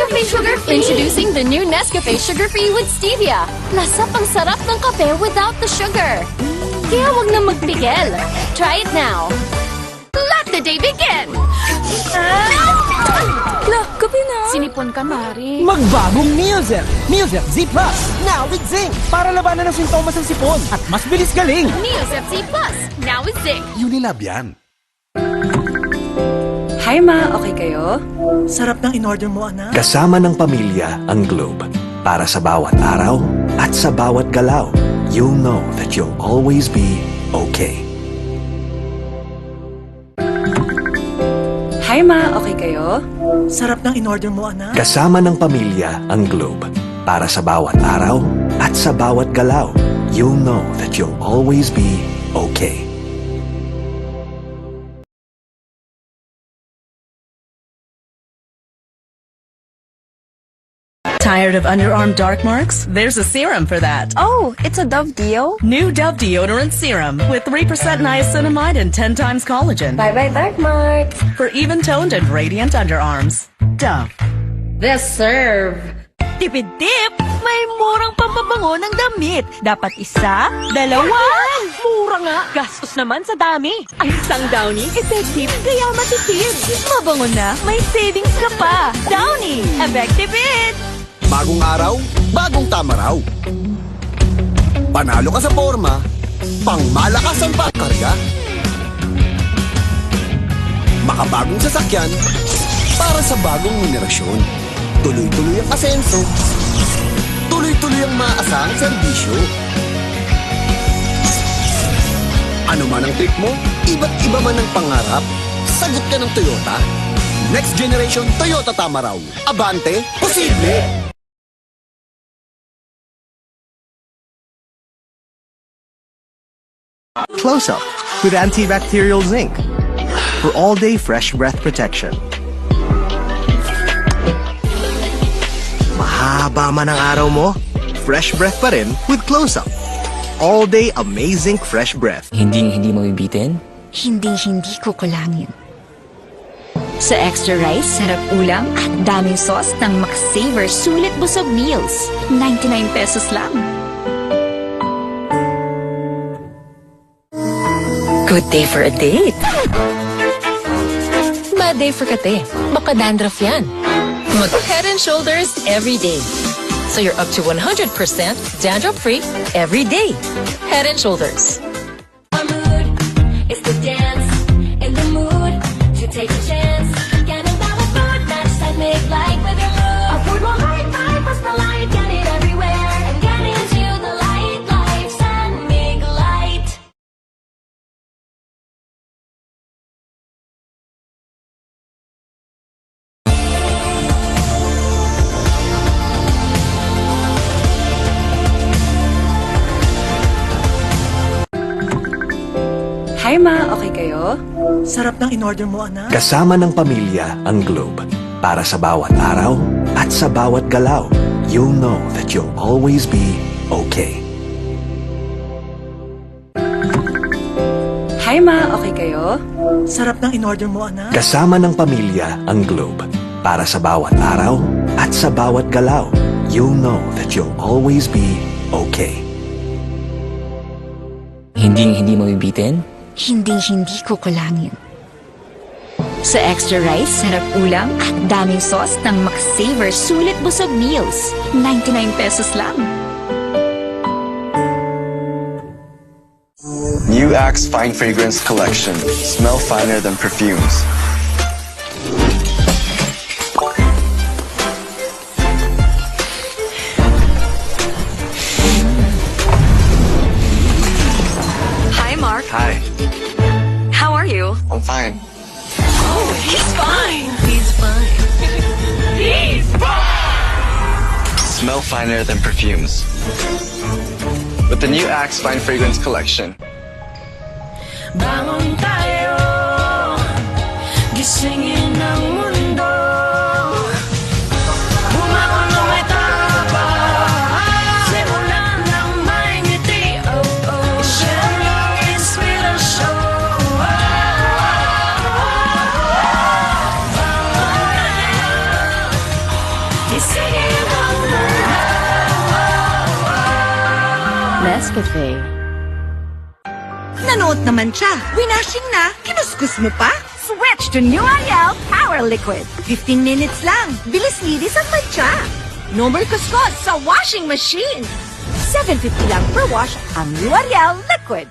Nescafe Sugar Free! Introducing the new Nescafe Sugar Free with Stevia. Lasa pang sarap ng kape without the sugar. Kaya wag na magpigil. Try it now. Let the day begin! Gabi na. Sinipon ka, Mari. Magbagong Neozel! Neozel Z Plus! Now with zinc! Para labanan ng sintomas ng sipon at mas bilis galing! Neosep Z Plus. Now with zinc. Unilab yan. Hi ma, okay kayo? Sarap ng in-order mo, anak. Kasama ng pamilya ang Globe. Para sa bawat araw at sa bawat galaw, you'll know that you'll always be okay. Hi ma, okay kayo? Sarap ng in-order mo, anak. Kasama ng pamilya ang Globe. Para sa bawat araw at sa bawat galaw, you'll know that you'll always be okay. Tired of underarm dark marks? There's a serum for that. Oh, it's a Dove Deo? New Dove Deodorant Serum with 3% niacinamide and 10 times collagen. Bye-bye dark marks. For even-toned and radiant underarms. Dove. This serve. Tipid-tip! May murang pampabango ng damit. Dapat isa, dalawa. Mura nga. Gastos naman sa dami. Ang isang Downy, effective, kaya matipid. Mabango na, may savings ka pa. Downy, effective it! Bagong araw, bagong tama raw. Panalo ka sa forma, pangmalakas ang pagkarga. Makabagong sasakyan, para sa bagong henerasyon. Tuloy-tuloy ang asenso, tuloy-tuloy ang maaasahang serbisyo. Ano man ang trip mo, iba't iba man ang pangarap, sagot ka ng Toyota. Next generation Toyota tama raw. Abante, posible! Close Up with antibacterial zinc for all-day fresh breath protection. Mahaba man ang araw mo, fresh breath pa rin with Close Up. All-day amazing fresh breath. Hindi mabibitin? Hindi kukulangin. Sa extra rice, sarap ulam at daming sauce ng McSaver Sulit Busog Meals. 99 pesos lang. Good day for a date. Bad day for kate. Baka dandruff yan. Mag Head and Shoulders every day. So you're up to 100% dandruff-free every day. Head and Shoulders. Our mood is to dance in the mood to take a chance. Get in our food, match that make like with your mood. Our food will hide, pass the light, get it everywhere. And get into the light, life, and make light. Hi ma, okay kayo? Sarap ng in-order mo, anak. Kasama ng pamilya ang Globe. Para sa bawat araw at sa bawat galaw, you'll know that you'll always be okay. Hi ma, okay kayo? Sarap ng in-order mo, anak. Kasama ng pamilya ang Globe. Para sa bawat araw at sa bawat galaw, you'll know that you'll always be okay. Hindi mabibitin? Hindi kukulangin. Sa extra rice, sarap ulam at daming sauce ng McSaver Sulit Busog Meals. 99 pesos lang. New Axe Fine Fragrance Collection. Smell finer than perfumes. Hi Mark, Hi, how are you? I'm fine. Oh, he's fine. He's fine. He's fine. Smell finer than perfumes. With the new Axe Fine Fragrance Collection. Bangon tayo, gisingin ang mundo. Bumangon ng may tapat, simulan ng may ngiti. Oh, oh, share your inspiration. Bangon tayo, is singing over. Nescafe. Nanood naman siya. Winashing na. Kinuskus mo pa. Switch to New Ariel Power Liquid. 15 minutes lang. Bilis-linis ang matcha. No more kuskus sa washing machine. $7.50 lang per wash ang New Ariel Liquid.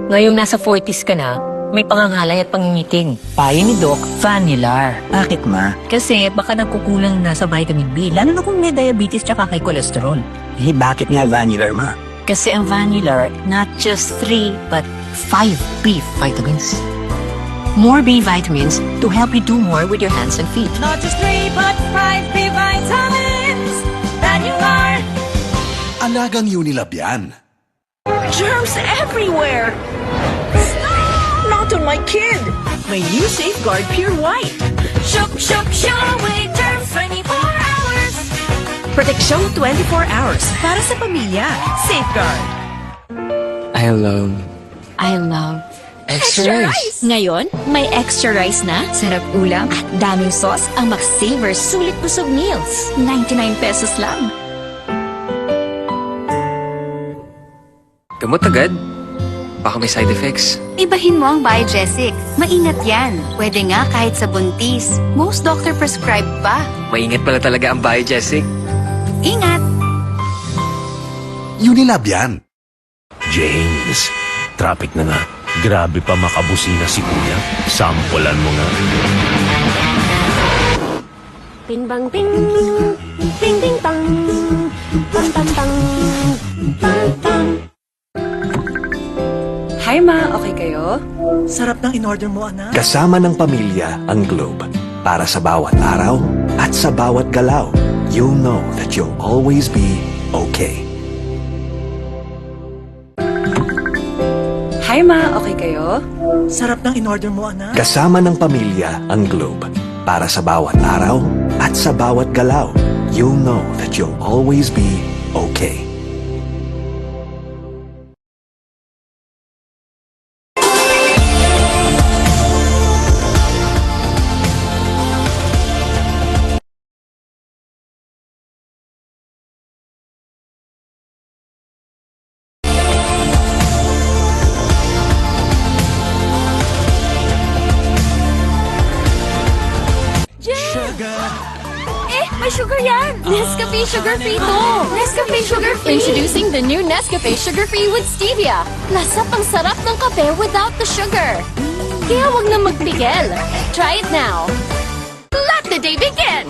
Ngayong nasa 40s ka na, may pangangalay at pangingiting. Payo ni Doc, Vanilar. Bakit ma? Kasi baka nagkukulang na sa vitamin B, lalo na kung may diabetes tsaka kay cholesterol. Eh, bakit nga Vanilar ma? Kasi ang Vanilar, not just 3, but 5 B vitamins. More B vitamins to help you do more with your hands and feet. Not just 3 but 5 B vitamins that you are. Alagang Unilab yan. Germs everywhere. Not on my kid. My new Safeguard Pure White. Shook, shook, shook away germs 24 hours. Protection 24 hours para sa pamilya. Safeguard. I love Extra rice. Ngayon, may extra rice na, sarap ulam at daming sauce ang Max-Saver Sulit Busog Meals. 99 pesos lang. Gamot agad? Baka may side effects. Ibahin mo ang Biogesic. Maingat yan. Pwede nga kahit sa buntis. Most doctor prescribe pa. Maingat pala talaga ang Biogesic. Ingat! Unilab yan. James, traffic na nga. Grabe pa makabusina si Kuya. Sampulan mo nga. Bing bang bing, bing bing bang, bang bang bang, bang bang. Hi ma, okay kayo? Sarap ng in-order mo, anak. Kasama ng pamilya ang Globe. Para sa bawat araw at sa bawat galaw, you'll know that you'll always be okay. Hi ma, okay kayo? Sarap ng in-order mo, anak. Kasama ng pamilya ang Globe. Para sa bawat araw at sa bawat galaw, you'll know that you'll always be okay. May sugar yan! Nescafe Sugar Free to! Nescafe Sugar Free! Introducing the new Nescafe Sugar Free with Stevia. Lasa pang sarap ng kape without the sugar. Kaya wag na magpigil. Try it now. Let the day begin!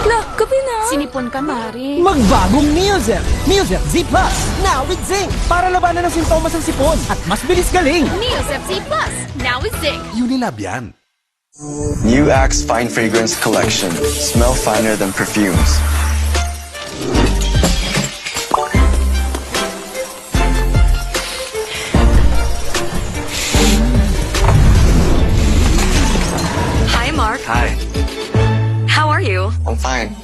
Kape na! Sinipon ka, Mari. Magbagong Neozel! Neozel Z Plus! Now with zinc! Para labanan ang sintomas ng sipon at mas bilis galing! Neosep C Plus. Now with zinc. Unilab yan. New Axe Fine Fragrance Collection. Smell finer than perfumes. Hi, Mark. Hi, How are you? I'm fine.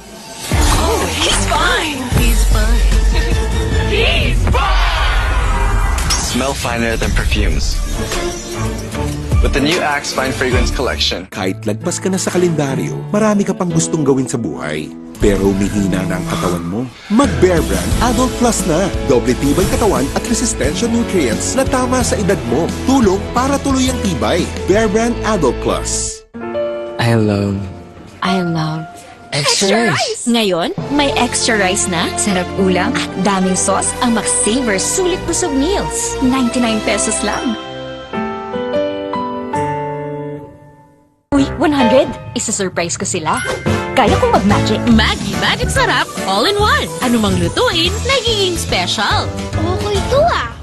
He's fine. He's fine. Smell finer than perfumes. With the new Axe Fine Fragrance Collection. Kahit lagpas ka na sa kalendaryo, marami ka pang gustong gawin sa buhay. Pero umihina na ang katawan mo. Mag-Bear Brand Adult Plus na. Doble tibay katawan at resistensya nutrients na tama sa edad mo. Tulong para tuloy ang tibay. Bear Brand Adult Plus. I love Extra rice. Ngayon, may extra rice na, sarap ulam at daming sauce ang Max-Saver Sulit Busog Meals. 99 pesos lang. Uy, 100! Isa-surprise ko sila. Kaya kong mag-magic. Maggie Magic Sarap, all in one. Ano mang lutuin, nagiging special. Okay to ah.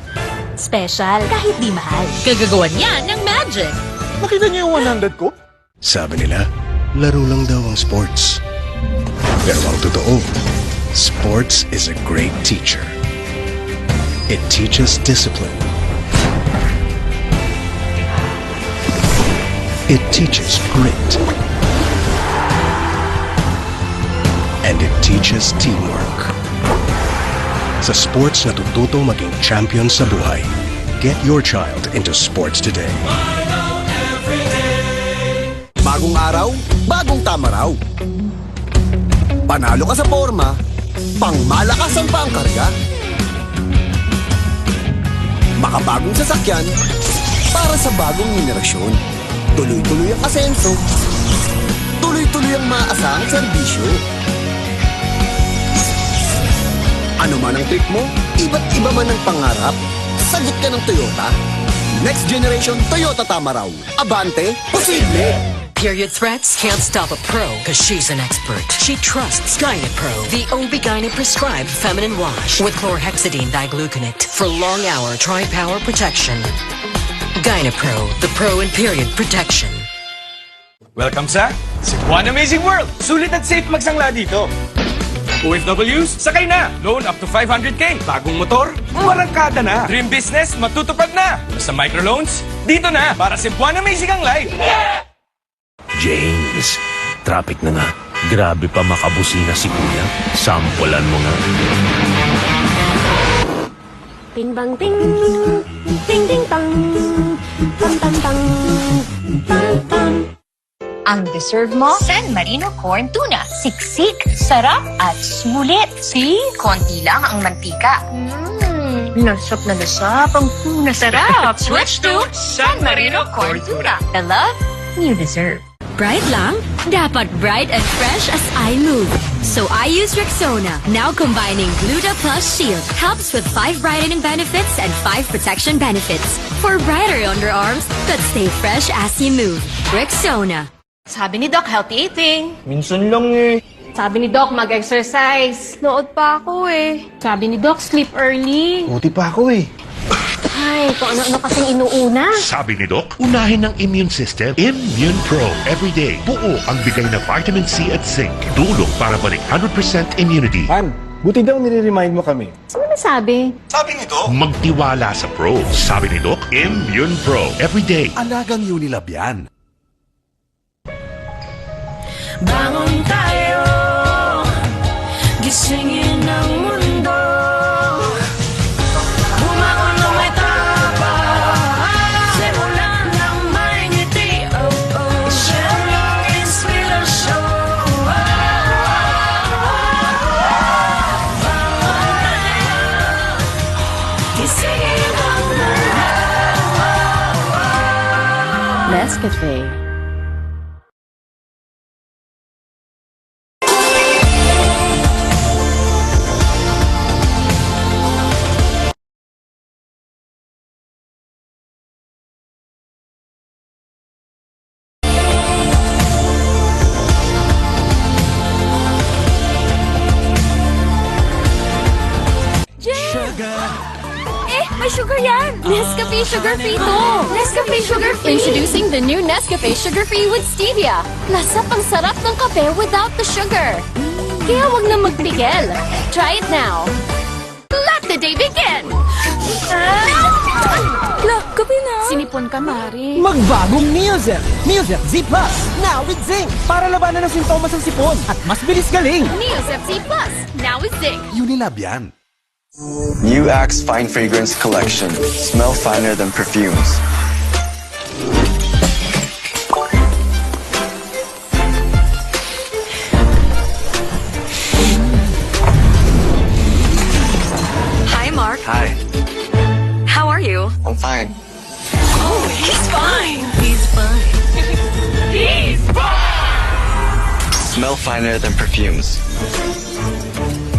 Special kahit di mahal. Gagagawan yan ng magic. Nakita niyo yung 100 ko? Sabi nila, laro lang daw ang sports. Pero ang totoo, sports is a great teacher. It teaches discipline. It teaches grit. And it teaches teamwork. Sa sports natututo maging champion sa buhay. Get your child into sports today. Bagong araw, bagong tama raw. Panalo ka sa forma, pangmalakasan pa ang karga. Makabagong sasakyan para sa bagong henerasyon. Tuloy-tuloy ang asenso. Tuloy-tuloy ang maasahang serbisyo. Ano man ang trip mo, iba't iba man ang pangarap, sagot ka ng Toyota. Next generation Toyota tama raw. Abante, posible! Period threats can't stop a pro because she's an expert. She trusts GynaPro, the OB-GYN prescribed feminine wash with chlorhexidine digluconate for long-hour tri-power protection. GynaPro, the pro in period protection. Welcome sa Cebuan Amazing World! Sulit at safe magsangla dito. OFWs, sakay na! Loan up to 500k. Bagong motor, marangkada na. Dream business, matutupad na. Basta microloans, dito na para Cebuan Amazing ang life. James, traffic na nga. Grabe pa makabusina si Kuya. Sampulan mo nga. Ting bang ting, ting ting tang, tam tam tang, tam tam. Ang deserve mo, San Marino Corn Tuna. Siksik, sarap at sulit. See? Konti lang ang mantika. Lasap na lasap ang tuna sarap. Switch to San Marino Corn Tuna. The love you deserve. Bright lang? Dapat bright and fresh as I move. So I use Rexona, now combining Gluta Plus Shield. Helps with 5 brightening benefits and 5 protection benefits. For brighter underarms that stay fresh as you move. Rexona. Sabi ni Doc, healthy eating. Minsan lang eh. Sabi ni Doc, mag-exercise. Nood pa ako eh. Sabi ni Doc, sleep early. Buti pa ako eh. Ay, kung ano-ano kasing inuuna. Sabi ni Doc, unahin ng immune system, Immune Pro. Everyday, buo ang bigay na vitamin C at zinc. Tulong para balik 100% immunity. Han, buti daw nire-remind mo kami. Sino nasabi? Sabi ni Doc, magtiwala sa Pro. Sabi ni Doc, Immune Pro. Everyday. Alagang Unilab yan. Bangon tayo, gisingin ang mundo. Bumangon ng may tapang, simulan ng may ngiti. Oh, oh, share ang inspirasyon. Bangon tayo, gisingin ang mundo. Nescafe. May sugar yan! Nescafe Sugar Free to! Nescafe Sugar Free! Introducing the new Nescafe Sugar Free with Stevia. Lasap ang sarap ng kape without the sugar. Kaya wag na magpigil. Try it now. Let the day begin! Kape na! Sinipon ka, Mari. Magbagong Neozer! Neozer Z Plus! Now with zinc! Para labanan ng sintomas ng sipon at mas bilis galing! Neozer Z Plus! Now with zinc! Unilab yan. New Axe Fine Fragrance Collection. Smell finer than perfumes. Hi, Mark. Hi, How are you? I'm fine. Oh, he's fine. He's fine. He's Smell finer than perfumes.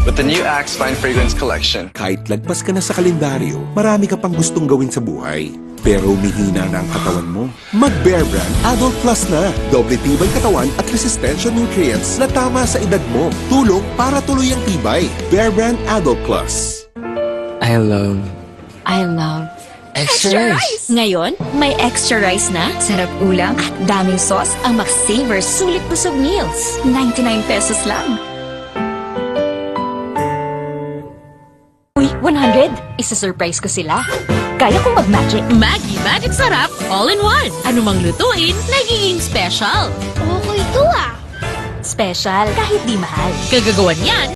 With the new Axe Fine Fragrance Collection. Kahit lagpas ka na sa kalendaryo, marami ka pang gustong gawin sa buhay. Pero humihina na ang katawan mo. Mag-Bear Brand Adult Plus na. Doble tibay katawan at resistensya nutrients na tama sa edad mo. Tulong para tuloy ang tibay. Bear Brand Adult Plus. I love Extra rice! Ngayon, may extra rice na, sarap ulam at daming sauce ang Max-Saver Sulit Busog Meals. 99 pesos lang. Uy, 100! Isa-surprise ko sila. Kaya kong mag-magic. Maggie Magic Sarap All in One. Anumang lutuin, nagiging special. Okay to ah. Special kahit di mahal. Kagagawan yan